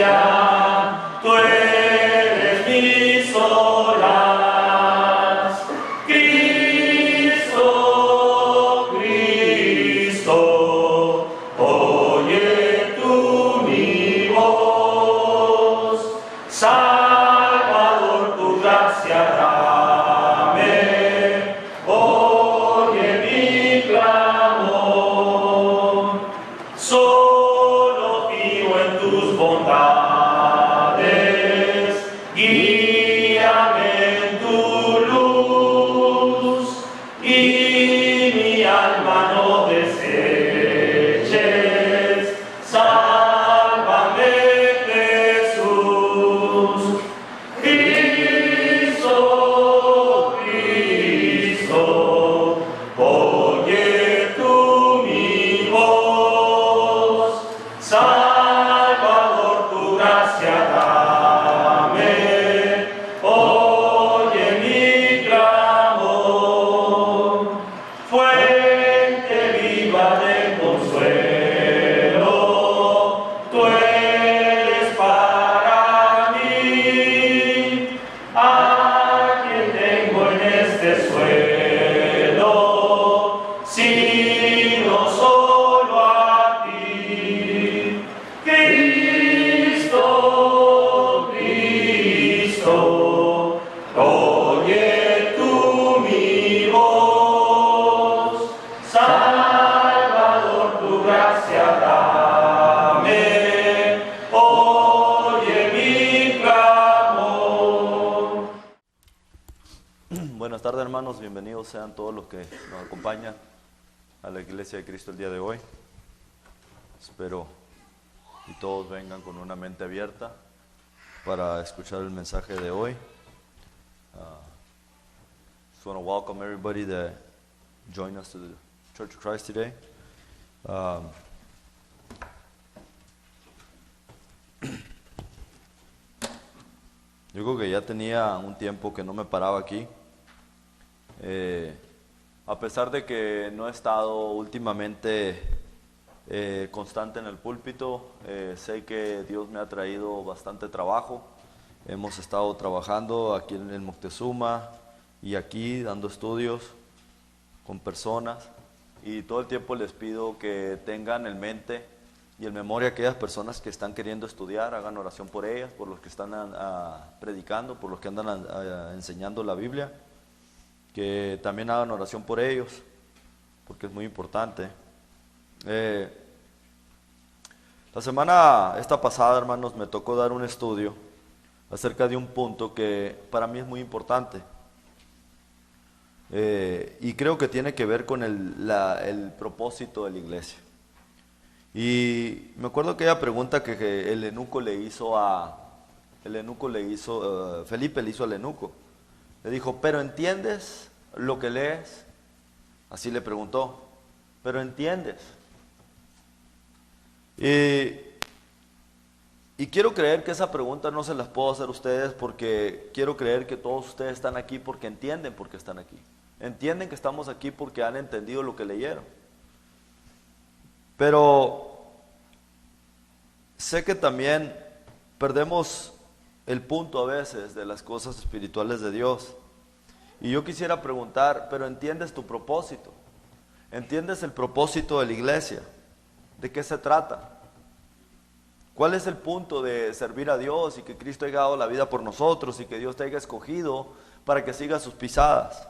angustia, tú eres mi solaz. Cristo, Cristo, oye tú mi voz. Salvador, tu gracia dame, oye mi clamor. Solo vivo en tus bondades, guíame en tu luz, y mi alma no deseches. Sálvame, Jesús. Cristo, Cristo, oye tú mi voz. Salvador, tu gracia dame, oye mi clamor. Fuente viva de consuelo, tú eres para mí. A quien tengo en este suelo, sino solo a ti. Cristo, Cristo, oye tú mi voz. Salvador, tu gracia dame, oye mi clamor. Buenas tardes, hermanos, bienvenidos sean todos los que nos acompañan a la Iglesia de Cristo el día de hoy. Espero y todos vengan con una mente abierta para escuchar el mensaje de hoy. Just want to welcome everybody that joined us to the Church of Christ today. Yo creo que ya tenía un tiempo que no me paraba aquí. A pesar de que no he estado últimamente constante en el púlpito, sé que Dios me ha traído bastante trabajo. Hemos estado trabajando aquí en el Moctezuma y aquí dando estudios con personas, y todo el tiempo les pido que tengan en mente y en memoria aquellas personas que están queriendo estudiar, hagan oración por ellas, por los que están predicando, por los que andan enseñando la Biblia, que también hagan oración por ellos, porque es muy importante. La semana esta pasada, hermanos, me tocó dar un estudio acerca de un punto que para mí es muy importante, y creo que tiene que ver con el propósito de la iglesia. Y me acuerdo aquella pregunta que el eunuco le hizo Felipe le hizo al eunuco. Le dijo, ¿pero entiendes lo que lees? Así le preguntó, ¿pero entiendes? Y quiero creer que esa pregunta no se las puedo hacer a ustedes, porque quiero creer que todos ustedes están aquí porque entienden por qué están aquí. Entienden que estamos aquí porque han entendido lo que leyeron. Pero sé que también perdemos el punto a veces de las cosas espirituales de Dios. Y yo quisiera preguntar, ¿pero entiendes tu propósito? ¿Entiendes el propósito de la iglesia? ¿De qué se trata? ¿Cuál es el punto de servir a Dios y que Cristo haya dado la vida por nosotros y que Dios te haya escogido para que sigas sus pisadas?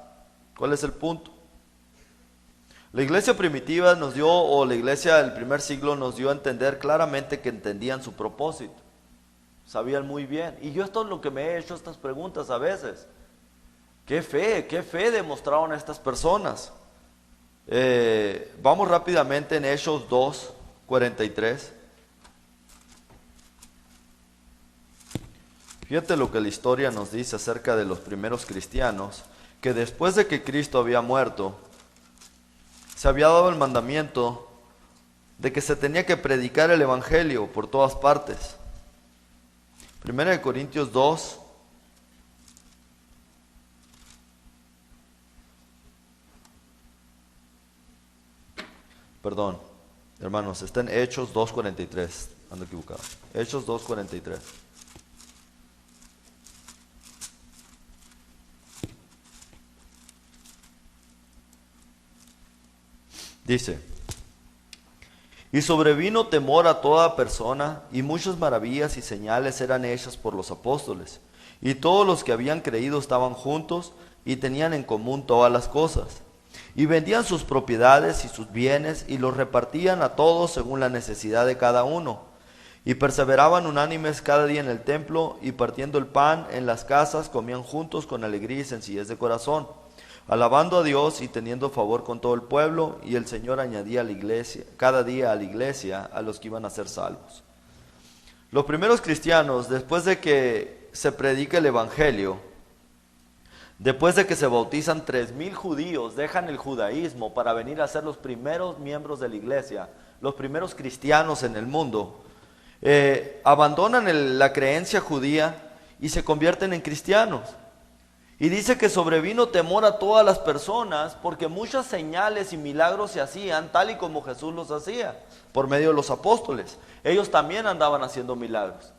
¿Cuál es el punto? La iglesia primitiva nos dio, o la iglesia del primer siglo nos dio a entender claramente que entendían su propósito. Sabían muy bien. Y yo esto es lo que me he hecho estas preguntas a veces. ¿Qué fe demostraron estas personas? Vamos rápidamente en Hechos 2:43. Fíjate lo que la historia nos dice acerca de los primeros cristianos, que después de que Cristo había muerto, se había dado el mandamiento de que se tenía que predicar el evangelio por todas partes. 1 Corintios 2, perdón, hermanos, está en Hechos 2:43. ando equivocado. Hechos 2:43. Dice: y sobrevino temor a toda persona, y muchas maravillas y señales eran hechas por los apóstoles. Y todos los que habían creído estaban juntos y tenían en común todas las cosas. Y vendían sus propiedades y sus bienes y los repartían a todos según la necesidad de cada uno. Y perseveraban unánimes cada día en el templo, y partiendo el pan en las casas comían juntos con alegría y sencillez de corazón, alabando a Dios y teniendo favor con todo el pueblo. Y el Señor añadía a la iglesia, cada día a la iglesia, a los que iban a ser salvos. Los primeros cristianos, después de que se predica el evangelio, después de que se bautizan 3,000 judíos, dejan el judaísmo para venir a ser los primeros miembros de la iglesia, los primeros cristianos en el mundo, abandonan la creencia judía y se convierten en cristianos. Y dice que sobrevino temor a todas las personas, porque muchas señales y milagros se hacían tal y como Jesús los hacía, por medio de los apóstoles. Ellos también andaban haciendo milagros.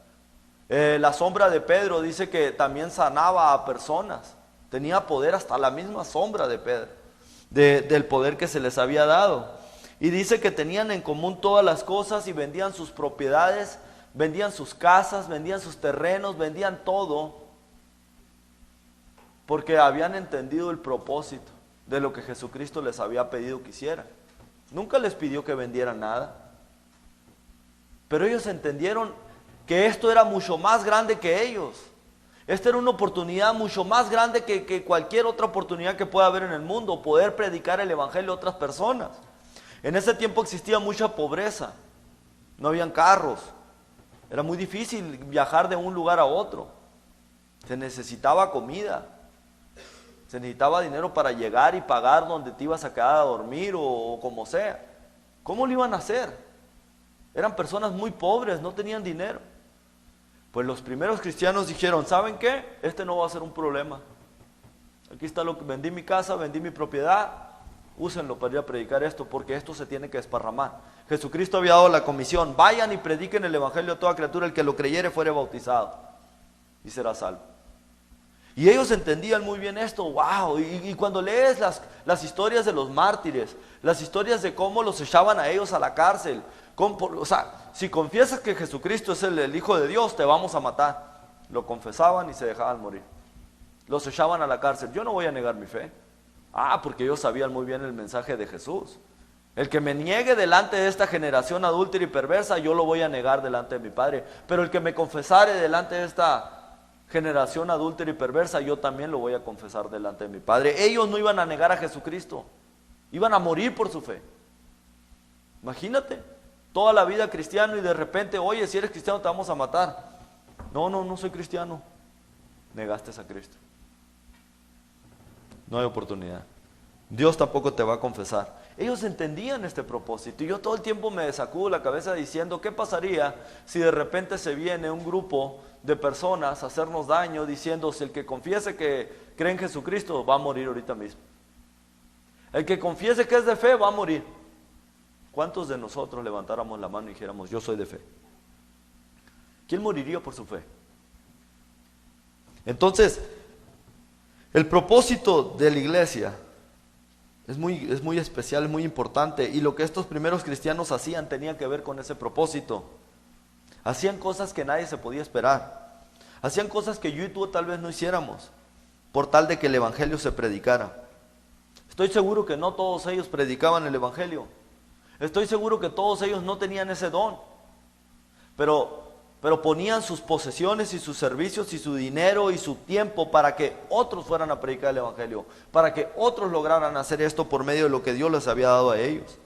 La sombra de Pedro dice que también sanaba a personas. Tenía poder hasta la misma sombra de Pedro, del poder que se les había dado. Y dice que tenían en común todas las cosas y vendían sus propiedades, vendían sus casas, vendían sus terrenos, vendían todo, porque habían entendido el propósito de lo que Jesucristo les había pedido que hicieran. Nunca les pidió que vendieran nada, pero ellos entendieron que esto era mucho más grande que ellos. Esta era una oportunidad mucho más grande que cualquier otra oportunidad que pueda haber en el mundo, poder predicar el evangelio a otras personas. En ese tiempo existía mucha pobreza, no habían carros, era muy difícil viajar de un lugar a otro, se necesitaba comida, se necesitaba dinero para llegar y pagar donde te ibas a quedar a dormir o como sea. ¿Cómo lo iban a hacer? Eran personas muy pobres, no tenían dinero. Pues los primeros cristianos dijeron: ¿saben qué? Este no va a ser un problema. Aquí está lo que vendí, mi casa, vendí mi propiedad, úsenlo para ir a predicar esto, porque esto se tiene que desparramar. Jesucristo había dado la comisión: vayan y prediquen el evangelio a toda criatura, el que lo creyere fuere bautizado y será salvo. Y ellos entendían muy bien esto. ¡Wow! Y cuando lees las historias de los mártires, las historias de cómo los echaban a ellos a la cárcel, o sea, si confiesas que Jesucristo es el Hijo de Dios, te vamos a matar. Lo confesaban y se dejaban morir. Los echaban a la cárcel. Yo no voy a negar mi fe. Porque ellos sabían muy bien el mensaje de Jesús. El que me niegue delante de esta generación adúltera y perversa, yo lo voy a negar delante de mi Padre. Pero el que me confesare delante de esta generación adúltera y perversa, yo también lo voy a confesar delante de mi Padre. Ellos no iban a negar a Jesucristo, iban a morir por su fe. Imagínate, toda la vida cristiano y de repente: oye, si eres cristiano te vamos a matar. No soy cristiano. Negaste a Cristo. No hay oportunidad. Dios tampoco te va a confesar. Ellos entendían este propósito y yo todo el tiempo me sacudo la cabeza diciendo: ¿qué pasaría si de repente se viene un grupo de personas a hacernos daño diciendo: si el que confiese que cree en Jesucristo va a morir ahorita mismo? El que confiese que es de fe va a morir. ¿Cuántos de nosotros levantáramos la mano y dijéramos: yo soy de fe? ¿Quién moriría por su fe? Entonces, el propósito de la iglesia es muy especial, muy importante, y lo que estos primeros cristianos hacían tenía que ver con ese propósito. Hacían cosas que nadie se podía esperar, hacían cosas que yo y tú tal vez no hiciéramos, por tal de que el evangelio se predicara. Estoy seguro que no todos ellos predicaban el evangelio, estoy seguro que todos ellos no tenían ese don, pero ponían sus posesiones y sus servicios y su dinero y su tiempo para que otros fueran a predicar el evangelio, para que otros lograran hacer esto por medio de lo que Dios les había dado a ellos.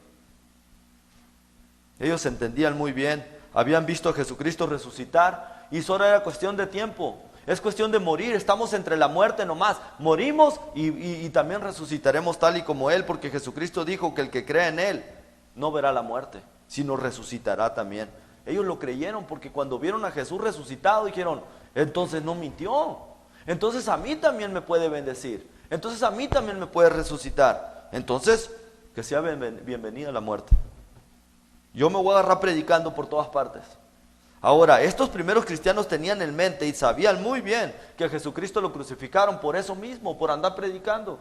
Ellos entendían muy bien, habían visto a Jesucristo resucitar y solo era cuestión de tiempo, es cuestión de morir. Estamos entre la muerte nomás, morimos y también resucitaremos tal y como Él, porque Jesucristo dijo que el que cree en Él no verá la muerte, sino resucitará también. Ellos lo creyeron porque cuando vieron a Jesús resucitado dijeron: entonces no mintió, entonces a mí también me puede bendecir, entonces a mí también me puede resucitar, entonces que sea bienvenida la muerte. Yo me voy a agarrar predicando por todas partes, Ahora, estos primeros cristianos tenían en mente y sabían muy bien que a Jesucristo lo crucificaron por eso mismo, por andar predicando.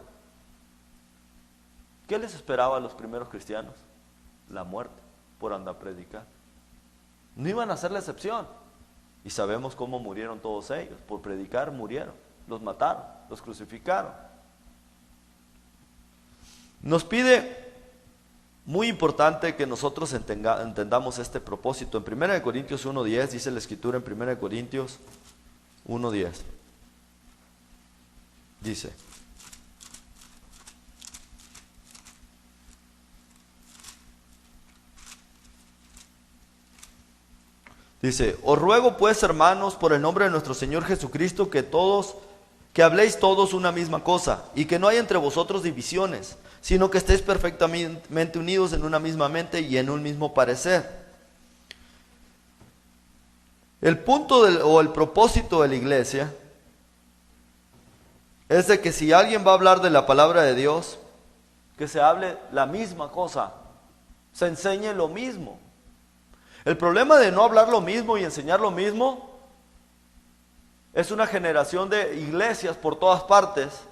¿Qué les esperaba a los primeros cristianos? La muerte por andar predicando. No iban a ser la excepción. Y sabemos cómo murieron todos ellos. Por predicar murieron, los mataron, los crucificaron. Nos pide, muy importante, que nosotros entendamos este propósito. En 1 Corintios 1:10 dice la Escritura, en 1 Corintios 1:10. Dice, os ruego pues, hermanos, por el nombre de nuestro Señor Jesucristo, que habléis todos una misma cosa, y que no haya entre vosotros divisiones, sino que estéis perfectamente unidos en una misma mente y en un mismo parecer. El punto o el propósito de la iglesia es de que si alguien va a hablar de la palabra de Dios, que se hable la misma cosa, se enseñe lo mismo. El problema de no hablar lo mismo y enseñar lo mismo es una generación de iglesias por todas partes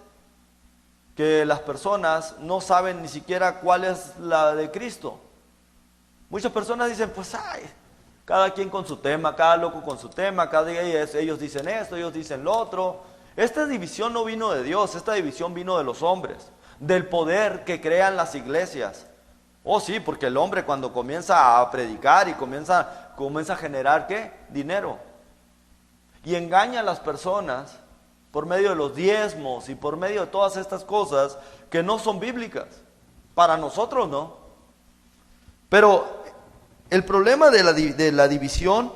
que las personas no saben ni siquiera cuál es la de Cristo. Muchas personas dicen, pues cada quien con su tema, cada loco con su tema, cada día ellos dicen esto, ellos dicen lo otro. Esta división no vino de Dios, esta división vino de los hombres, del poder que crean las iglesias. Oh sí, porque el hombre cuando comienza a predicar y comienza a generar ¿qué? Dinero. Y engaña a las personas por medio de los diezmos y por medio de todas estas cosas que no son bíblicas. Para nosotros no. Pero el problema de la división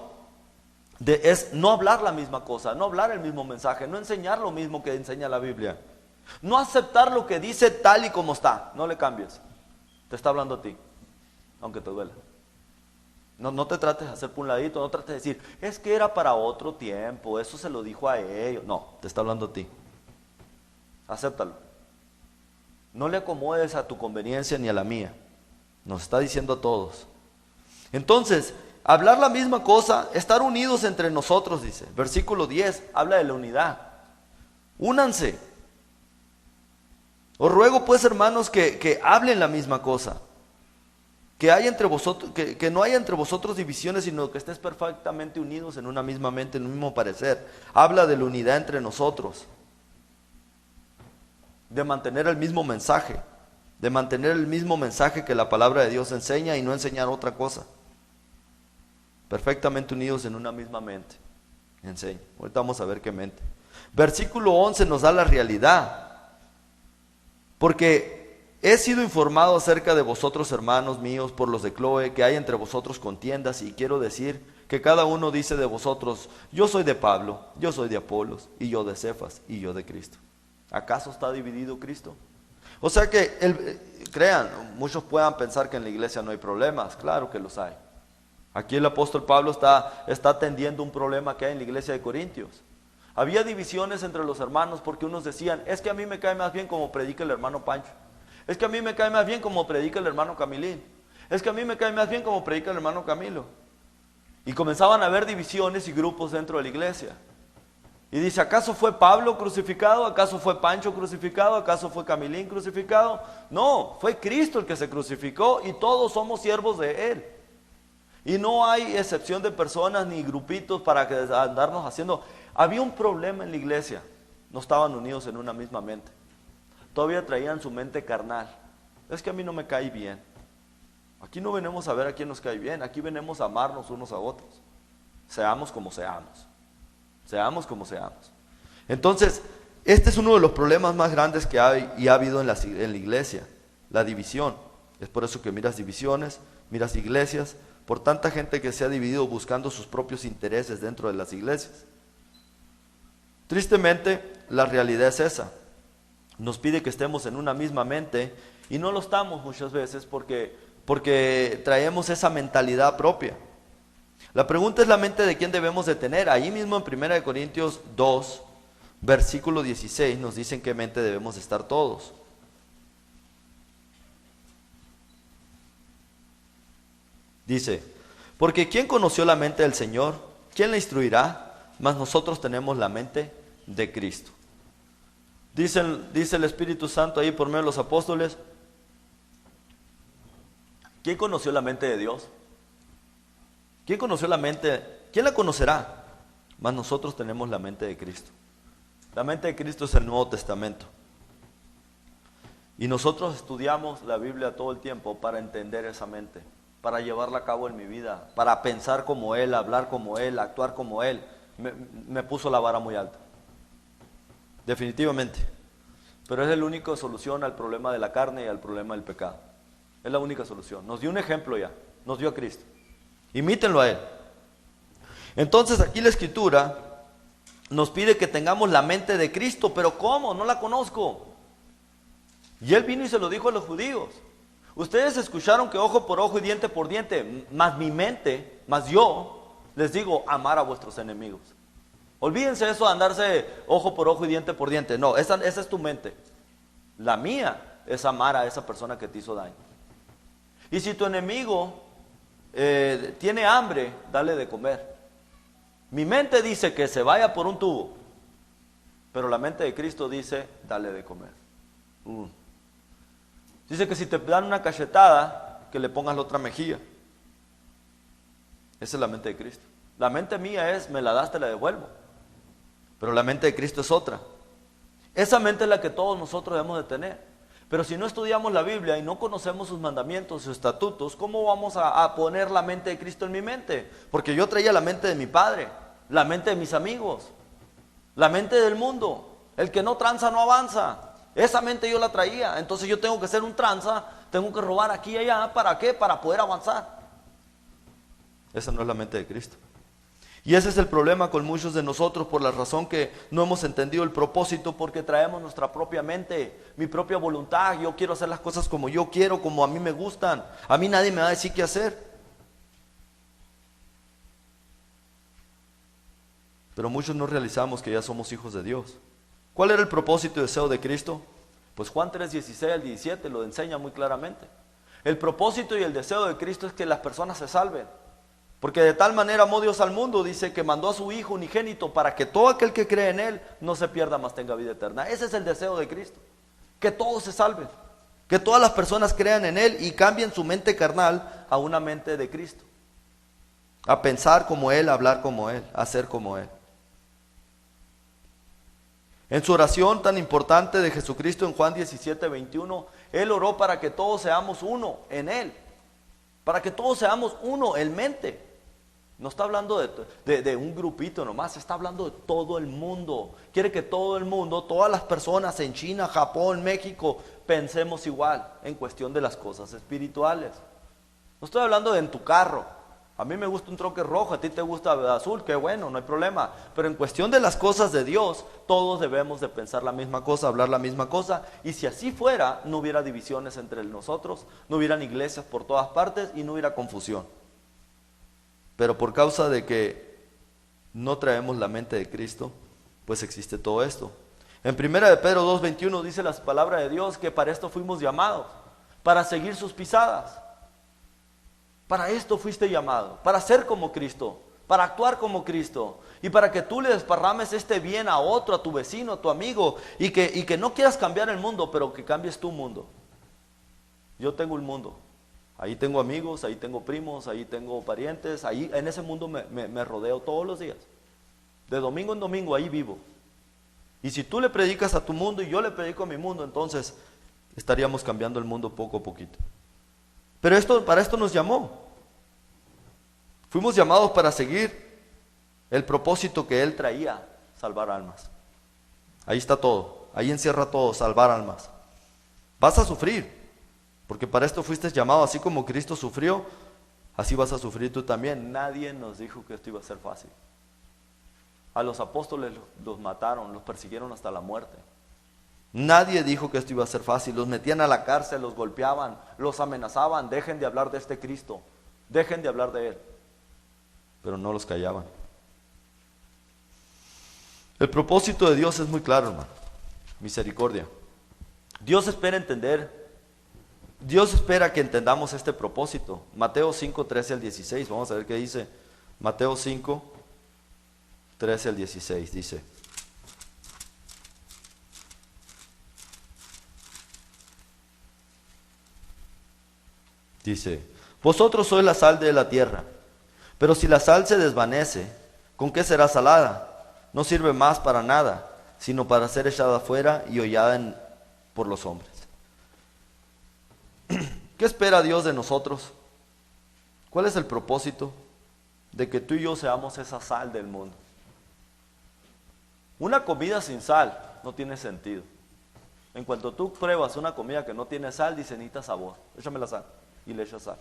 es no hablar la misma cosa, no hablar el mismo mensaje, no enseñar lo mismo que enseña la Biblia. No aceptar lo que dice tal y como está, no le cambies. Te está hablando a ti, aunque te duela. No te trates de hacer por un ladito, no trates de decir, es que era para otro tiempo, eso se lo dijo a ellos. No, te está hablando a ti. Acéptalo. No le acomodes a tu conveniencia ni a la mía. Nos está diciendo a todos. Entonces, hablar la misma cosa, estar unidos entre nosotros, dice. Versículo 10, habla de la unidad. Únanse. Os ruego pues, hermanos, que hablen la misma cosa, que haya entre vosotros, que no haya entre vosotros divisiones, sino que estés perfectamente unidos en una misma mente, en un mismo parecer. Habla de la unidad entre nosotros, de mantener el mismo mensaje, que la palabra de Dios enseña y no enseñar otra cosa. Perfectamente unidos en una misma mente. Enseña. Ahorita vamos a ver qué mente. Versículo 11 nos da la realidad. Porque he sido informado acerca de vosotros, hermanos míos, por los de Cloe, que hay entre vosotros contiendas, y quiero decir que cada uno dice de vosotros, yo soy de Pablo, yo soy de Apolos, y yo de Cefas, y yo de Cristo. ¿Acaso está dividido Cristo? O sea que, crean, muchos puedan pensar que en la iglesia no hay problemas, claro que los hay. Aquí el apóstol Pablo está atendiendo un problema que hay en la iglesia de Corintios. Había divisiones entre los hermanos porque unos decían, es que a mí me cae más bien como predica el hermano Pancho. Es que a mí me cae más bien como predica el hermano Camilín. Es que a mí me cae más bien como predica el hermano Camilo. Y comenzaban a haber divisiones y grupos dentro de la iglesia. Y dice, ¿acaso fue Pablo crucificado? ¿Acaso fue Pancho crucificado? ¿Acaso fue Camilín crucificado? No, fue Cristo el que se crucificó y todos somos siervos de Él. Y no hay excepción de personas ni grupitos para andarnos haciendo. Había un problema en la iglesia, no estaban unidos en una misma mente. Todavía traían su mente carnal. Es que a mí no me cae bien. Aquí no venimos a ver a quién nos cae bien, aquí venimos a amarnos unos a otros. Seamos como seamos. Seamos como seamos. Entonces, este es uno de los problemas más grandes que hay y ha habido en la iglesia, la división. Es por eso que miras divisiones, miras iglesias, por tanta gente que se ha dividido buscando sus propios intereses dentro de las iglesias. Tristemente, la realidad es esa. Nos pide que estemos en una misma mente y no lo estamos muchas veces porque traemos esa mentalidad propia. La pregunta es la mente de quién debemos de tener. Ahí mismo en 1 Corintios 2, versículo 16 nos dicen qué mente debemos estar todos. Dice, Porque ¿quién conoció la mente del Señor? ¿Quién le instruirá? Mas nosotros tenemos la mente de Cristo. Dice el Espíritu Santo ahí por medio de los apóstoles. ¿Quién conoció la mente de Dios? ¿Quién conoció la mente? ¿Quién la conocerá? Mas nosotros tenemos la mente de Cristo. La mente de Cristo es el Nuevo Testamento. Y nosotros estudiamos la Biblia todo el tiempo para entender esa mente, para llevarla a cabo en mi vida, para pensar como Él, hablar como Él, actuar como Él. Me puso la vara muy alta. Definitivamente. Pero es la única solución al problema de la carne y al problema del pecado. Es la única solución. Nos dio un ejemplo ya. Nos dio a Cristo. Imítenlo a Él. Entonces aquí la Escritura nos pide que tengamos la mente de Cristo. ¿Pero cómo? No la conozco. Y Él vino y se lo dijo a los judíos. Ustedes escucharon que ojo por ojo y diente por diente. Mas mi mente, mas yo les digo, amar a vuestros enemigos. Olvídense eso de andarse ojo por ojo y diente por diente. No, esa es tu mente. La mía es amar a esa persona que te hizo daño. Y si tu enemigo tiene hambre, dale de comer. Mi mente dice que se vaya por un tubo, pero la mente de Cristo dice, dale de comer. Dice que si te dan una cachetada, que le pongas la otra mejilla. Esa es la mente de Cristo. La mente mía es, me la das, te la devuelvo. Pero la mente de Cristo es otra. Esa mente es la que todos nosotros debemos de tener. Pero si no estudiamos la Biblia y no conocemos sus mandamientos, sus estatutos, ¿cómo vamos a poner la mente de Cristo en mi mente? Porque yo traía la mente de mi padre, la mente de mis amigos, la mente del mundo. El que no tranza no avanza. Esa mente yo la traía. Entonces yo tengo que ser un tranza, tengo que robar aquí y allá. ¿Para qué? Para poder avanzar. Esa no es la mente de Cristo. Y ese es el problema con muchos de nosotros, por la razón que no hemos entendido el propósito, porque traemos nuestra propia mente, mi propia voluntad. Yo quiero hacer las cosas como yo quiero, como a mí me gustan. A mí nadie me va a decir qué hacer. Pero muchos no realizamos que ya somos hijos de Dios. ¿Cuál era el propósito y deseo de Cristo? Pues Juan 3:16 al 17 lo enseña muy claramente. El propósito y el deseo de Cristo es que las personas se salven. Porque de tal manera amó Dios al mundo, dice, que mandó a su Hijo unigénito para que todo aquel que cree en Él no se pierda, mas tenga vida eterna. Ese es el deseo de Cristo, que todos se salven, que todas las personas crean en Él y cambien su mente carnal a una mente de Cristo, a pensar como Él, a hablar como Él, a ser como Él. En su oración tan importante de Jesucristo en Juan 17:21, Él oró para que todos seamos uno en Él, para que todos seamos uno en mente. No está hablando de un grupito nomás, está hablando de todo el mundo. Quiere que todo el mundo, todas las personas en China, Japón, México, pensemos igual en cuestión de las cosas espirituales. No estoy hablando de en tu carro. A mí me gusta un troque rojo, a ti te gusta azul, qué bueno, no hay problema. Pero en cuestión de las cosas de Dios, todos debemos de pensar la misma cosa, hablar la misma cosa. Y si así fuera, no hubiera divisiones entre nosotros, no hubieran iglesias por todas partes y no hubiera confusión. Pero por causa de que no traemos la mente de Cristo, pues existe todo esto. En 1 de Pedro 2:21 dice la palabra de Dios que para esto fuimos llamados, para seguir sus pisadas. Para esto fuiste llamado, para ser como Cristo, para actuar como Cristo y para que tú le desparrames este bien a otro, a tu vecino, a tu amigo y que no quieras cambiar el mundo, pero que cambies tu mundo. Yo tengo un mundo. Ahí tengo amigos, ahí tengo primos, ahí tengo parientes, ahí en ese mundo me rodeo todos los días. De domingo en domingo ahí vivo. Y si tú le predicas a tu mundo y yo le predico a mi mundo, entonces estaríamos cambiando el mundo poco a poquito. Pero para esto nos llamó. Fuimos llamados para seguir el propósito que Él traía, salvar almas. Ahí está todo, ahí encierra todo, salvar almas. Vas a sufrir. Porque para esto fuiste llamado, así como Cristo sufrió, así vas a sufrir tú también. Nadie nos dijo que esto iba a ser fácil. A los apóstoles los mataron, los persiguieron hasta la muerte. Nadie dijo que esto iba a ser fácil. Los metían a la cárcel, los golpeaban, los amenazaban. Dejen de hablar de este Cristo, dejen de hablar de Él. Pero no los callaban. El propósito de Dios es muy claro, hermano. Misericordia. Dios espera entender Dios espera que entendamos este propósito. Mateo 5, 13 al 16. Vamos a ver qué dice. Mateo 5, 13 al 16 dice. Dice, vosotros sois la sal de la tierra, pero si la sal se desvanece, ¿con qué será salada? No sirve más para nada, sino para ser echada afuera y hollada por los hombres. ¿Qué espera Dios de nosotros? ¿Cuál es el propósito? De que tú y yo seamos esa sal del mundo. Una comida sin sal no tiene sentido. En cuanto tú pruebas una comida que no tiene sal, dice, necesita sabor, échame la sal. Y le echas sal.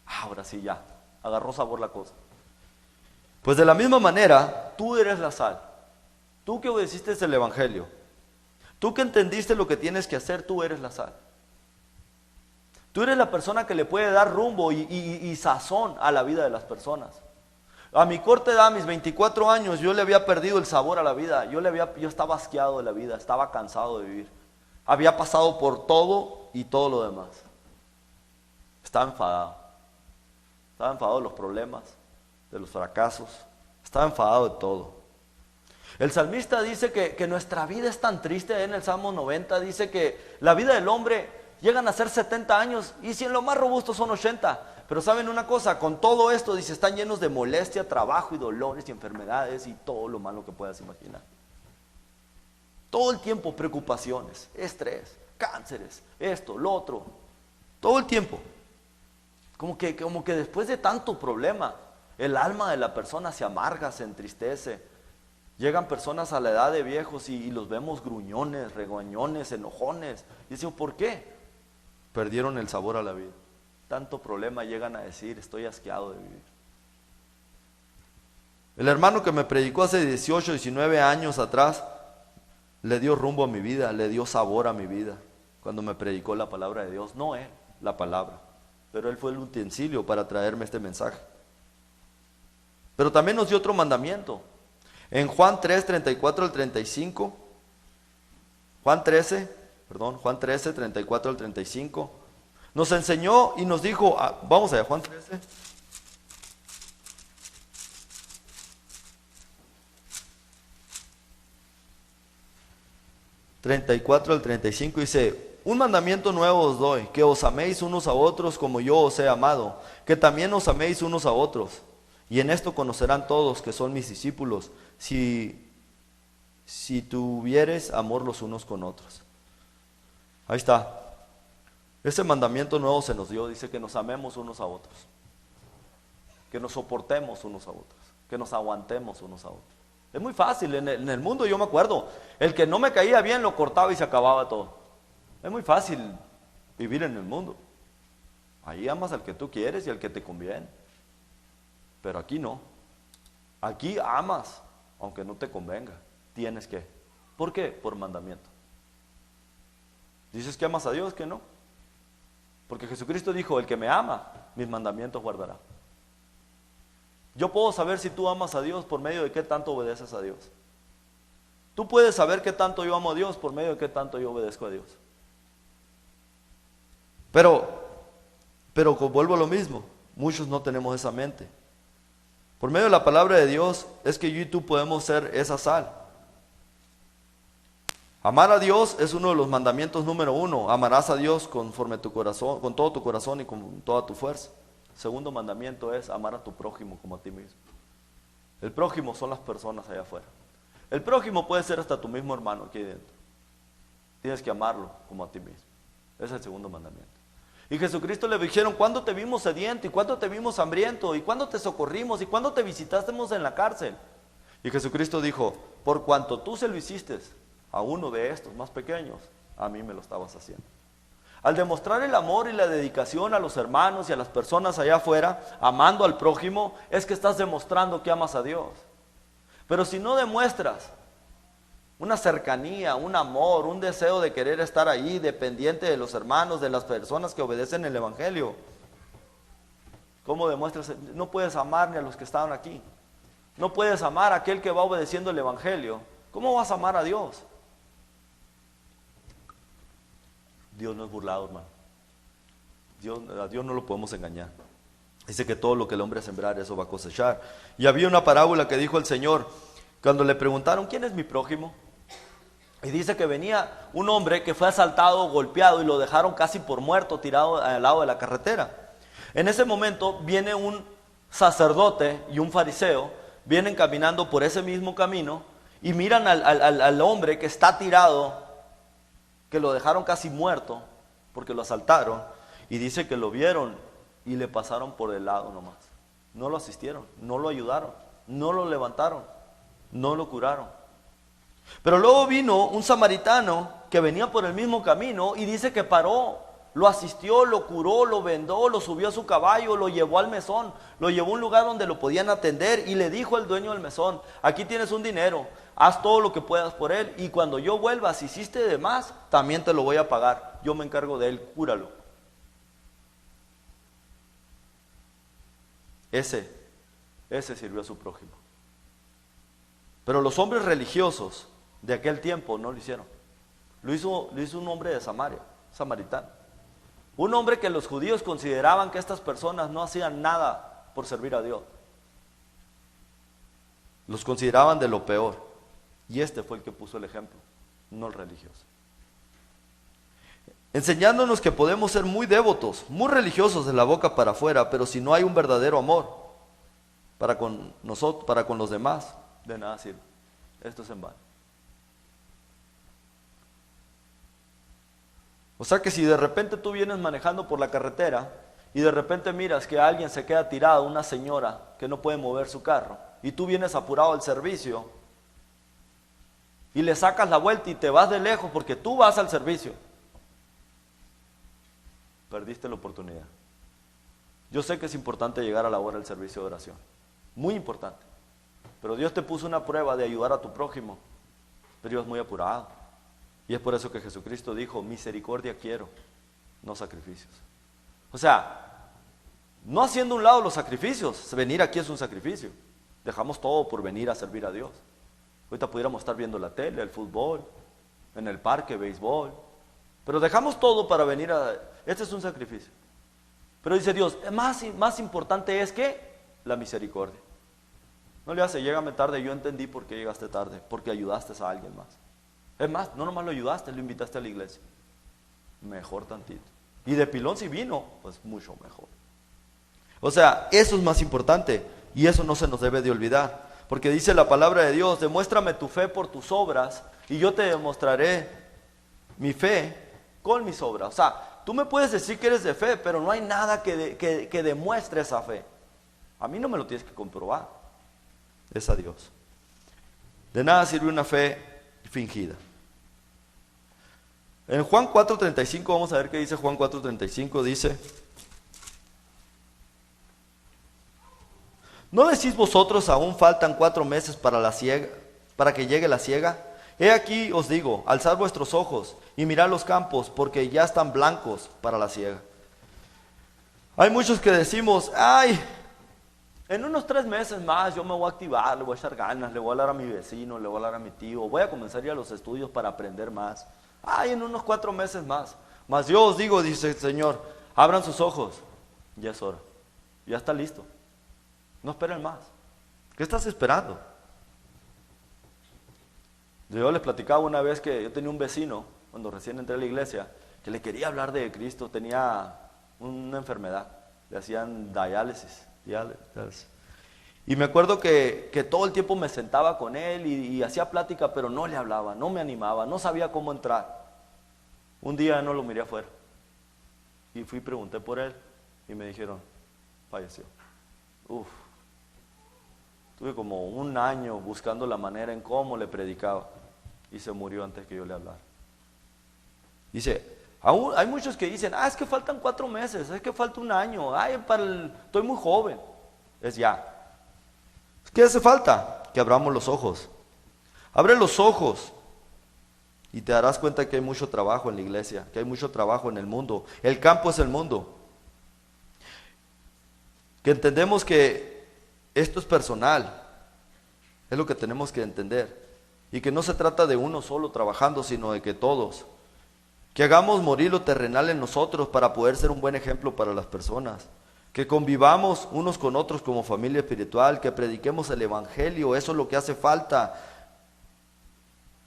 Ahora sí ya, agarró sabor la cosa. Pues de la misma manera, tú eres la sal. Tú que obedeciste el Evangelio. Tú que entendiste lo que tienes que hacer, tú eres la sal. Tú eres la persona que le puede dar rumbo y sazón a la vida de las personas. A mi corta edad, a mis 24 años, yo le había perdido el sabor a la vida. Yo estaba asqueado de la vida, estaba cansado de vivir. Había pasado por todo y todo lo demás. Estaba enfadado de los problemas, de los fracasos, estaba enfadado de todo. El salmista dice que nuestra vida es tan triste. En el Salmo 90 dice que la vida del hombre llegan a ser 70 años y si en lo más robusto son 80. Pero saben una cosa, con todo esto dice, están llenos de molestia, trabajo y dolores y enfermedades y todo lo malo que puedas imaginar. Todo el tiempo preocupaciones, estrés, cánceres, esto, lo otro, todo el tiempo. Como que después de tanto problema, el alma de la persona se amarga, se entristece. Llegan personas a la edad de viejos y los vemos gruñones, regañones, enojones. Y decimos, ¿por qué? Perdieron el sabor a la vida. Tanto problema llegan a decir, estoy asqueado de vivir. El hermano que me predicó hace 18, 19 años atrás, le dio rumbo a mi vida, le dio sabor a mi vida. Cuando me predicó la palabra de Dios, no él, la palabra. Pero él fue el utensilio para traerme este mensaje. Pero también nos dio otro mandamiento. En Juan 3, 34 al 35, Juan 13, 34 al 35, nos enseñó y nos dijo, vamos allá, Juan 13. ...34 al 35 dice... Un mandamiento nuevo os doy, que os améis unos a otros como yo os he amado, que también os améis unos a otros. Y en esto conocerán todos que son mis discípulos, si tuviereis amor los unos con otros. Ahí está. Ese mandamiento nuevo se nos dio, dice que nos amemos unos a otros, que nos soportemos unos a otros, que nos aguantemos unos a otros. Es muy fácil, en el mundo yo me acuerdo, el que no me caía bien lo cortaba y se acababa todo. Es muy fácil vivir en el mundo. Ahí amas al que tú quieres y al que te conviene. Pero aquí no. Aquí amas, aunque no te convenga. Tienes que. ¿Por qué? Por mandamiento. Dices que amas a Dios, que no. Porque Jesucristo dijo, el que me ama, mis mandamientos guardará. Yo puedo saber si tú amas a Dios por medio de qué tanto obedeces a Dios. Tú puedes saber qué tanto yo amo a Dios por medio de qué tanto yo obedezco a Dios. Pero vuelvo a lo mismo, muchos no tenemos esa mente. Por medio de la palabra de Dios es que yo y tú podemos ser esa sal. Amar a Dios es uno de los mandamientos número 1. Amarás a Dios conforme tu corazón, con todo tu corazón y con toda tu fuerza. Segundo mandamiento es amar a tu prójimo como a ti mismo. El prójimo son las personas allá afuera. El prójimo puede ser hasta tu mismo hermano aquí dentro. Tienes que amarlo como a ti mismo. Ese es el segundo mandamiento. Y Jesucristo le dijeron, ¿cuándo te vimos sediento? ¿Y cuándo te vimos hambriento? ¿Y cuándo te socorrimos? ¿Y cuándo te visitásemos en la cárcel? Y Jesucristo dijo, por cuanto tú se lo hiciste a uno de estos más pequeños, a mí me lo estabas haciendo. Al demostrar el amor y la dedicación a los hermanos y a las personas allá afuera, amando al prójimo, es que estás demostrando que amas a Dios. Pero si no demuestras una cercanía, un amor, un deseo de querer estar ahí, dependiente de los hermanos, de las personas que obedecen el Evangelio, ¿cómo demuestras? No puedes amar ni a los que estaban aquí. No puedes amar a aquel que va obedeciendo el Evangelio. ¿Cómo vas a amar a Dios? Dios no es burlado, hermano. A Dios no lo podemos engañar. Dice que todo lo que el hombre sembrar, eso va a cosechar. Y había una parábola que dijo el Señor, cuando le preguntaron, ¿quién es mi prójimo? Y dice que venía un hombre que fue asaltado, golpeado, y lo dejaron casi por muerto, tirado al lado de la carretera. En ese momento viene un sacerdote y un fariseo, vienen caminando por ese mismo camino, y miran al hombre que está tirado, que lo dejaron casi muerto, porque lo asaltaron, y dice que lo vieron, y le pasaron por el lado nomás. No lo asistieron, no lo ayudaron, no lo levantaron, no lo curaron. Pero luego vino un samaritano que venía por el mismo camino y dice que paró, lo asistió, lo curó, lo vendó, lo subió a su caballo, lo llevó al mesón, lo llevó a un lugar donde lo podían atender y le dijo al dueño del mesón, aquí tienes un dinero, haz todo lo que puedas por él y cuando yo vuelva, si hiciste de más, también te lo voy a pagar, yo me encargo de él, cúralo. Ese sirvió a su prójimo. Pero los hombres religiosos de aquel tiempo no lo hicieron. Lo hizo un hombre de Samaria, samaritano. Un hombre que los judíos consideraban que estas personas no hacían nada por servir a Dios. Los consideraban de lo peor. Y este fue el que puso el ejemplo, no el religioso. Enseñándonos que podemos ser muy devotos, muy religiosos de la boca para afuera, pero si no hay un verdadero amor para con nosotros, para con los demás, de nada sirve. Esto es en vano. O sea que si de repente tú vienes manejando por la carretera y de repente miras que alguien se queda tirado, una señora que no puede mover su carro, y tú vienes apurado al servicio y le sacas la vuelta y te vas de lejos porque tú vas al servicio, perdiste la oportunidad. Yo sé que es importante llegar a la hora del servicio de oración, muy importante, pero Dios te puso una prueba de ayudar a tu prójimo, pero Dios es muy apurado, y es por eso que Jesucristo dijo, misericordia quiero, no sacrificios. O sea, no haciendo a un lado los sacrificios, venir aquí es un sacrificio, dejamos todo por venir a servir a Dios. Ahorita pudiéramos estar viendo la tele, el fútbol, en el parque, béisbol, pero dejamos todo para venir a... Este es un sacrificio. Pero dice Dios, más importante es que la misericordia. No le hace, llégame tarde, yo entendí por qué llegaste tarde, porque ayudaste a alguien más. Es más, no nomás lo ayudaste, lo invitaste a la iglesia. Mejor tantito. Y de pilón si vino, pues mucho mejor. O sea, eso es más importante y eso no se nos debe de olvidar. Porque dice la palabra de Dios, demuéstrame tu fe por tus obras y yo te demostraré mi fe con mis obras. O sea, tú me puedes decir que eres de fe, pero no hay nada que demuestre esa fe. A mí no me lo tienes que comprobar. Es a Dios. De nada sirve una fe fingida. En Juan 4:35, vamos a ver qué dice Juan 4:35, dice: ¿no decís vosotros aún faltan 4 meses para que llegue la siega? He aquí os digo, alzad vuestros ojos y mirad los campos, porque ya están blancos para la siega. Hay muchos que decimos, ay, en unos 3 meses más yo me voy a activar, le voy a echar ganas, le voy a hablar a mi vecino, le voy a hablar a mi tío, voy a comenzar a ir a los estudios para aprender más. Ay, en unos 4 meses más. Mas yo os digo, dice el Señor, abran sus ojos, ya es hora, ya está listo. No esperen más. ¿Qué estás esperando? Yo les platicaba una vez que yo tenía un vecino, cuando recién entré a la iglesia, que le quería hablar de Cristo, tenía una enfermedad, le hacían diálisis. Y me acuerdo que todo el tiempo me sentaba con él y hacía plática, pero no le hablaba, no me animaba, no sabía cómo entrar. Un día no lo miré afuera y fui y pregunté por él y me dijeron, falleció. Tuve como 1 año buscando la manera en cómo le predicaba y se murió antes que yo le hablara. Dice, aún hay muchos que dicen, es que faltan 4 meses, es que falta 1 año, estoy muy joven. Es ya. ¿Qué hace falta? Que abramos los ojos. Abre los ojos y te darás cuenta que hay mucho trabajo en la iglesia, que hay mucho trabajo en el mundo. El campo es el mundo. Que entendemos que esto es personal, es lo que tenemos que entender. Y que no se trata de uno solo trabajando, sino de que todos. Que hagamos morir lo terrenal en nosotros para poder ser un buen ejemplo para las personas. Que convivamos unos con otros como familia espiritual, que prediquemos el Evangelio, eso es lo que hace falta.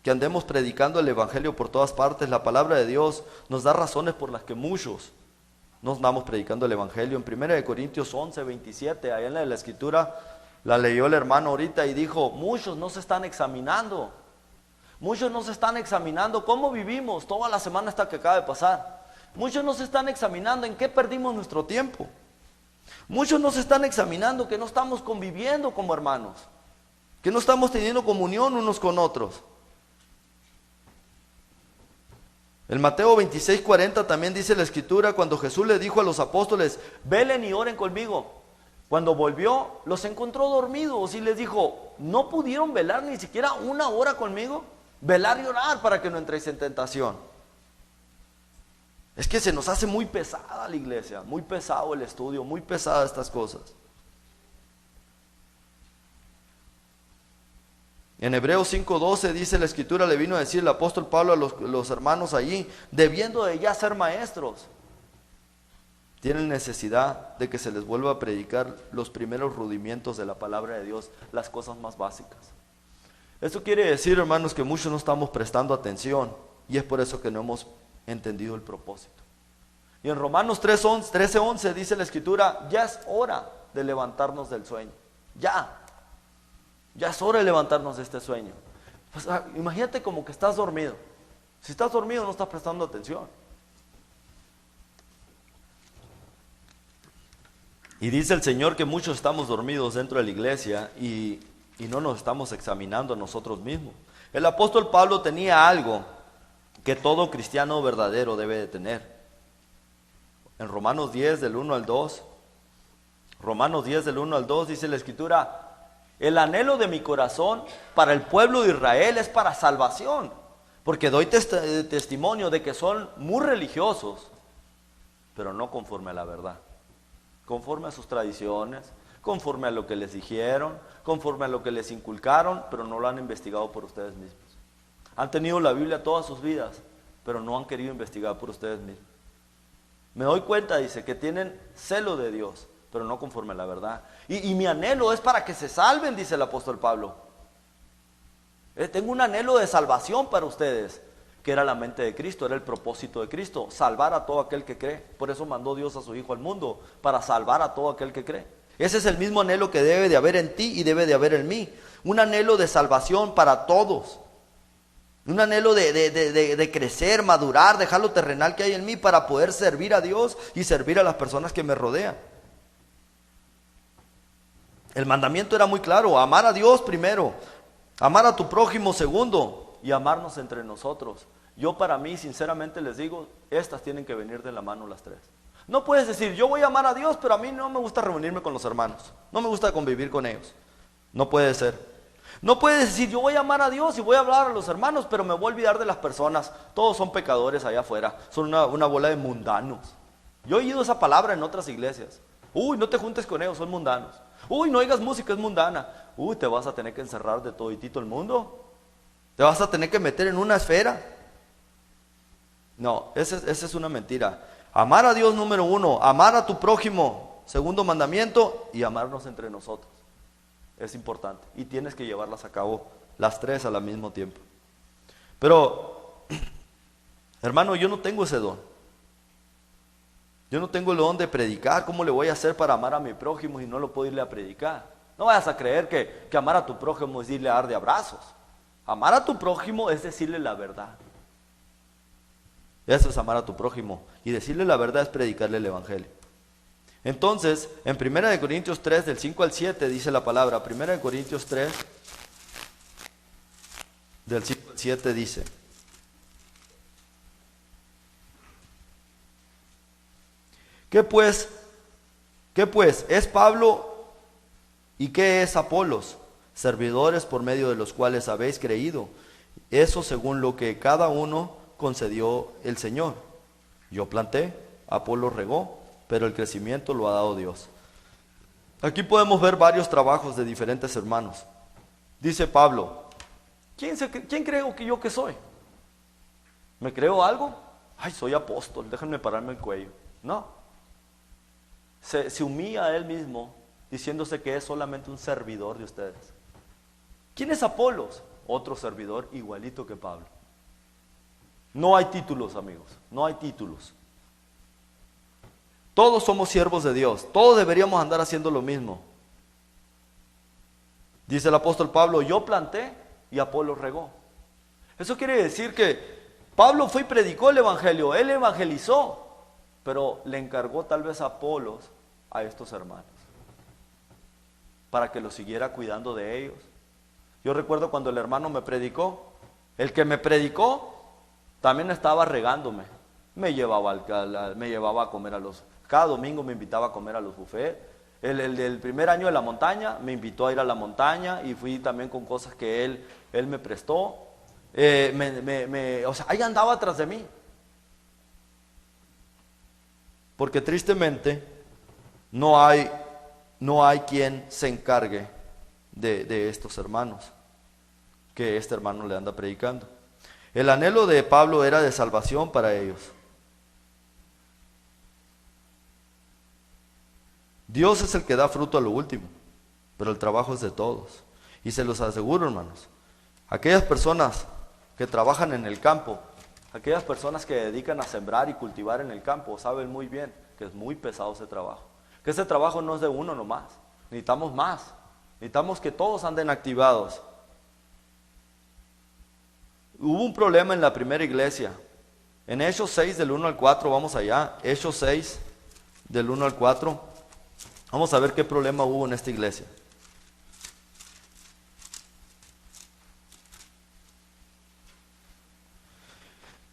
Que andemos predicando el Evangelio por todas partes. La palabra de Dios nos da razones por las que muchos no andamos predicando el Evangelio. En 1 Corintios 11, 27, allá en la Escritura, la leyó el hermano ahorita y dijo, muchos no se están examinando. Muchos no se están examinando cómo vivimos toda la semana esta que acaba de pasar. Muchos no se están examinando en qué perdimos nuestro tiempo. Muchos no se están examinando que no estamos conviviendo como hermanos, que no estamos teniendo comunión unos con otros. En Mateo 26, 40 también dice la Escritura, cuando Jesús le dijo a los apóstoles, velen y oren conmigo. Cuando volvió, los encontró dormidos y les dijo, ¿no pudieron velar ni siquiera una hora conmigo? Velar y orar para que no entréis en tentación. Es que se nos hace muy pesada la iglesia, muy pesado el estudio, muy pesadas estas cosas. En Hebreos 5:12 dice la Escritura, le vino a decir el apóstol Pablo a los hermanos allí, debiendo de ya ser maestros, tienen necesidad de que se les vuelva a predicar los primeros rudimentos de la palabra de Dios, las cosas más básicas. Esto quiere decir, hermanos, que muchos no estamos prestando atención y es por eso que no hemos entendido el propósito. Y en Romanos 13:11 dice la Escritura, ya es hora de levantarnos del sueño. Ya es hora de levantarnos de este sueño. Pues, imagínate como que estás dormido. Si estás dormido no estás prestando atención. Y dice el Señor que muchos estamos dormidos dentro de la iglesia y no nos estamos examinando a nosotros mismos. El apóstol Pablo tenía algo que todo cristiano verdadero debe de tener. En Romanos 10 del 1 al 2, Romanos 10 del 1 al 2 dice la Escritura, el anhelo de mi corazón para el pueblo de Israel es para salvación, porque doy testimonio de que son muy religiosos, pero no conforme a la verdad, conforme a sus tradiciones, conforme a lo que les dijeron, conforme a lo que les inculcaron, pero no lo han investigado por ustedes mismos. Han tenido la Biblia todas sus vidas, pero no han querido investigar por ustedes mismos. Me doy cuenta, dice, que tienen celo de Dios, pero no conforme a la verdad. Y mi anhelo es para que se salven, dice el apóstol Pablo. Tengo un anhelo de salvación para ustedes, que era la mente de Cristo, era el propósito de Cristo, salvar a todo aquel que cree. Por eso mandó Dios a su Hijo al mundo, para salvar a todo aquel que cree. Ese es el mismo anhelo que debe de haber en ti y debe de haber en mí. Un anhelo de salvación para todos. Un anhelo de crecer, madurar, dejar lo terrenal que hay en mí para poder servir a Dios y servir a las personas que me rodean. El mandamiento era muy claro, amar a Dios primero, amar a tu prójimo segundo y amarnos entre nosotros. Yo para mí, sinceramente les digo, estas tienen que venir de la mano las tres. No puedes decir, yo voy a amar a Dios, pero a mí no me gusta reunirme con los hermanos, no me gusta convivir con ellos. No puede ser. No puedes decir, yo voy a amar a Dios y voy a hablar a los hermanos, pero me voy a olvidar de las personas. Todos son pecadores allá afuera, son una bola de mundanos. Yo he oído esa palabra en otras iglesias. Uy, no te juntes con ellos, son mundanos. Uy, no oigas música, es mundana. Uy, te vas a tener que encerrar de toditito el mundo. Te vas a tener que meter en una esfera. No, esa es una mentira. Amar a Dios número 1, amar a tu prójimo, segundo mandamiento, y amarnos entre nosotros. Es importante y tienes que llevarlas a cabo las tres al mismo tiempo. Pero, hermano, yo no tengo ese don. Yo no tengo el don de predicar. ¿Cómo le voy a hacer para amar a mi prójimo y no lo puedo irle a predicar? No vayas a creer que amar a tu prójimo es irle a dar de abrazos. Amar a tu prójimo es decirle la verdad. Eso es amar a tu prójimo. Y decirle la verdad es predicarle el evangelio. Entonces, en 1 Corintios 3, del 5 al 7, dice la palabra, 1 Corintios 3, del 5 al 7 dice, ¿Qué pues? ¿Es Pablo y qué es Apolos? Servidores por medio de los cuales habéis creído. Eso según lo que cada uno concedió el Señor. Yo planté, Apolos regó, pero el crecimiento lo ha dado Dios. Aquí podemos ver varios trabajos de diferentes hermanos. Dice Pablo, ¿quién creo que yo que soy? ¿Me creo algo? ay, soy apóstol, déjenme pararme el cuello. No. Se humilla a él mismo diciéndose que es solamente un servidor de ustedes. ¿Quién es Apolos? Otro servidor igualito que Pablo. No hay títulos, amigos, no hay títulos. Todos somos siervos de Dios, todos deberíamos andar haciendo lo mismo. Dice el apóstol Pablo, yo planté y Apolos regó. Eso quiere decir que Pablo fue y predicó el evangelio, él evangelizó, pero le encargó tal vez a Apolos a estos hermanos, para que los siguiera cuidando de ellos. Yo recuerdo cuando el hermano me predicó, el que me predicó también estaba regándome. Me llevaba a comer cada domingo me invitaba a comer a los buffets. El del primer año de la montaña me invitó a ir a la montaña y fui también con cosas que él me prestó. O sea, ahí andaba atrás de mí. Porque tristemente no hay quien se encargue de estos hermanos que este hermano le anda predicando. El anhelo de Pablo era de salvación para ellos. Dios es el que da fruto a lo último, pero el trabajo es de todos. Y se los aseguro, hermanos, aquellas personas que trabajan en el campo, aquellas personas que dedican a sembrar y cultivar en el campo, saben muy bien que es muy pesado ese trabajo. Que ese trabajo no es de uno nomás, necesitamos más, necesitamos que todos anden activados. Hubo un problema en la primera iglesia. En Hechos 6 del 1 al 4, vamos allá, Hechos 6 del 1 al 4, vamos a ver qué problema hubo en esta iglesia.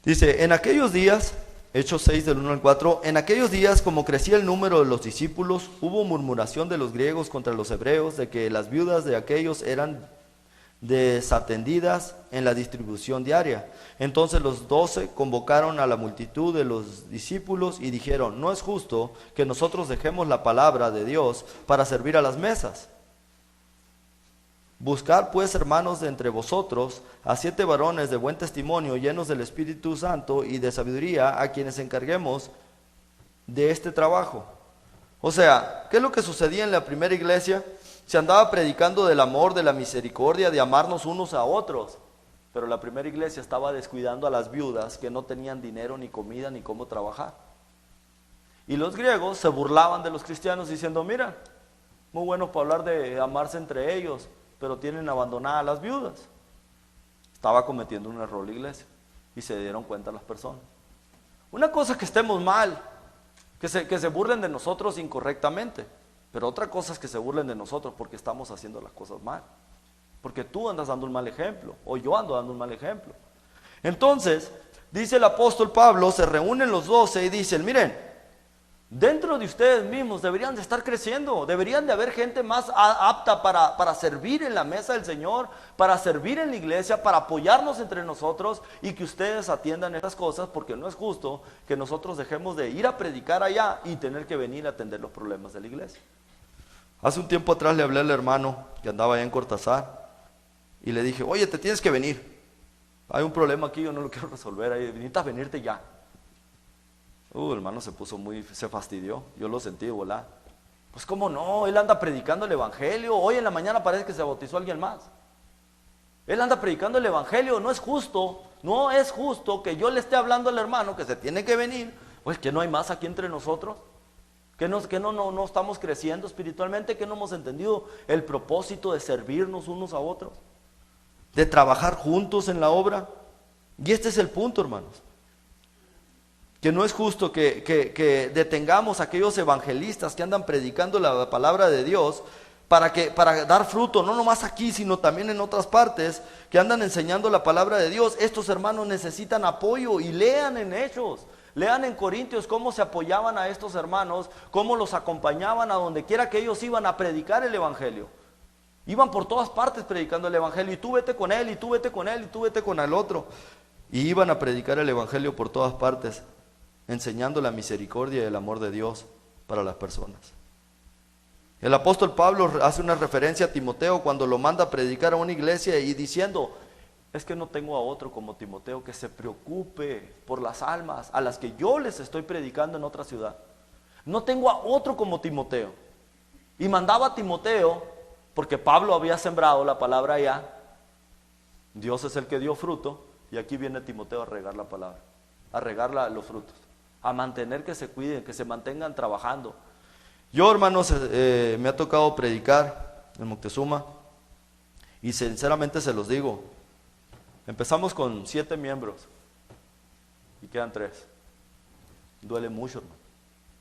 Dice, en aquellos días, Hechos 6 del 1 al 4, en aquellos días, como crecía el número de los discípulos, hubo murmuración de los griegos contra los hebreos, de que las viudas de aquellos eran desatendidas en la distribución diaria. Entonces los 12 convocaron a la multitud de los discípulos y dijeron, no es justo que nosotros dejemos la palabra de Dios para servir a las mesas. Buscad pues, hermanos, de entre vosotros a 7 varones de buen testimonio, llenos del Espíritu Santo y de sabiduría, a quienes encarguemos de este trabajo. O sea, ¿qué es lo que sucedía en la primera iglesia? Se andaba predicando del amor, de la misericordia, de amarnos unos a otros. Pero la primera iglesia estaba descuidando a las viudas que no tenían dinero, ni comida, ni cómo trabajar. Y los griegos se burlaban de los cristianos diciendo, mira, muy bueno para hablar de amarse entre ellos, pero tienen abandonadas a las viudas. Estaba cometiendo un error la iglesia y se dieron cuenta las personas. Una cosa es que estemos mal, que se burlen de nosotros incorrectamente, pero otra cosa es que se burlen de nosotros porque estamos haciendo las cosas mal, porque tú andas dando un mal ejemplo, o yo ando dando un mal ejemplo. Entonces, dice el apóstol Pablo, se reúnen los 12 y dicen, miren, dentro de ustedes mismos deberían de estar creciendo, deberían de haber gente más apta para servir en la mesa del Señor, para servir en la iglesia, para apoyarnos entre nosotros y que ustedes atiendan estas cosas, porque no es justo que nosotros dejemos de ir a predicar allá y tener que venir a atender los problemas de la iglesia. Hace un tiempo atrás le hablé al hermano que andaba allá en Cortázar y le dije, oye, te tienes que venir, hay un problema aquí, yo no lo quiero resolver, necesitas venirte ya. El hermano se fastidió, yo lo sentí volar. Pues cómo no, él anda predicando el evangelio, hoy en la mañana parece que se bautizó alguien más. Él anda predicando el evangelio, no es justo que yo le esté hablando al hermano que se tiene que venir, pues que no hay más aquí entre nosotros, que no estamos creciendo espiritualmente, que no hemos entendido el propósito de servirnos unos a otros, de trabajar juntos en la obra. Y este es el punto, hermanos. Que no es justo que detengamos a aquellos evangelistas que andan predicando la palabra de Dios para dar fruto, no nomás aquí, sino también en otras partes, que andan enseñando la palabra de Dios. Estos hermanos necesitan apoyo y lean en Hechos, lean en Corintios cómo se apoyaban a estos hermanos, cómo los acompañaban a donde quiera que ellos iban a predicar el evangelio. Iban por todas partes predicando el evangelio, y tú vete con él, y tú vete con él, y tú vete con el otro. Y iban a predicar el evangelio por todas partes, enseñando la misericordia y el amor de Dios para las personas. El apóstol Pablo hace una referencia a Timoteo cuando lo manda a predicar a una iglesia y diciendo, es que no tengo a otro como Timoteo que se preocupe por las almas a las que yo les estoy predicando en otra ciudad. No tengo a otro como Timoteo. Y mandaba a Timoteo, porque Pablo había sembrado la palabra allá. Dios es el que dio fruto, y aquí viene Timoteo a regar la palabra, a regar los frutos, a mantener que se cuiden, que se mantengan trabajando. Yo, hermanos, me ha tocado predicar en Moctezuma, y sinceramente se los digo, empezamos con 7 miembros, y quedan 3. Duele mucho, hermano,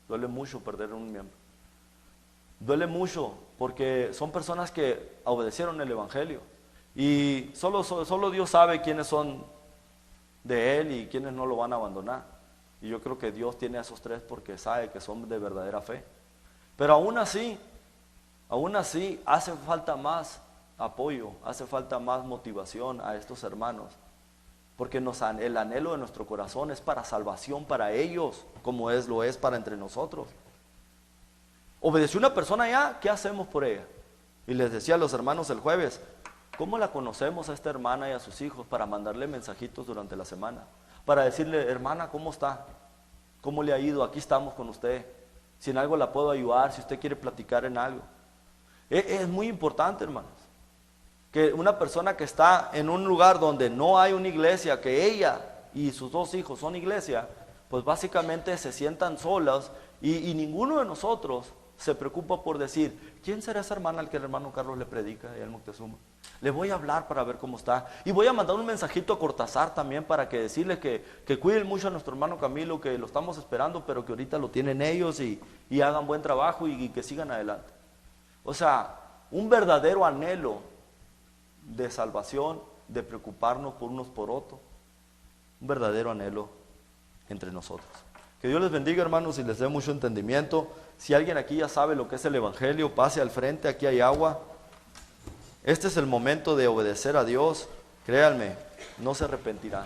duele mucho perder un miembro. Duele mucho, porque son personas que obedecieron el Evangelio, y solo Dios sabe quiénes son de Él y quiénes no lo van a abandonar. Y yo creo que Dios tiene a esos 3 porque sabe que son de verdadera fe. Pero aún así hace falta más apoyo, hace falta más motivación a estos hermanos, porque el anhelo de nuestro corazón es para salvación para ellos, como lo es para entre nosotros. Obedeció una persona ya, ¿qué hacemos por ella? Y les decía a los hermanos el jueves, ¿cómo la conocemos a esta hermana y a sus hijos para mandarle mensajitos durante la semana? Para decirle, hermana, ¿cómo está? ¿Cómo le ha ido? Aquí estamos con usted. Si en algo la puedo ayudar, si usted quiere platicar en algo. Es muy importante, hermanos, que una persona que está en un lugar donde no hay una iglesia, que ella y sus 2 hijos son iglesia, pues básicamente se sientan solas y ninguno de nosotros se preocupa por decir, ¿quién será esa hermana al que el hermano Carlos le predica allá en Moctezuma? Le voy a hablar para ver cómo está. Y voy a mandar un mensajito a Cortázar también para que decirle que cuiden mucho a nuestro hermano Camilo, que lo estamos esperando, pero que ahorita lo tienen ellos y hagan buen trabajo y que sigan adelante. O sea, un verdadero anhelo de salvación, de preocuparnos por unos por otros. Un verdadero anhelo entre nosotros. Que Dios les bendiga, hermanos, y les dé mucho entendimiento. Si alguien aquí ya sabe lo que es el Evangelio, pase al frente, aquí hay agua. Este es el momento de obedecer a Dios. Créanme, no se arrepentirán.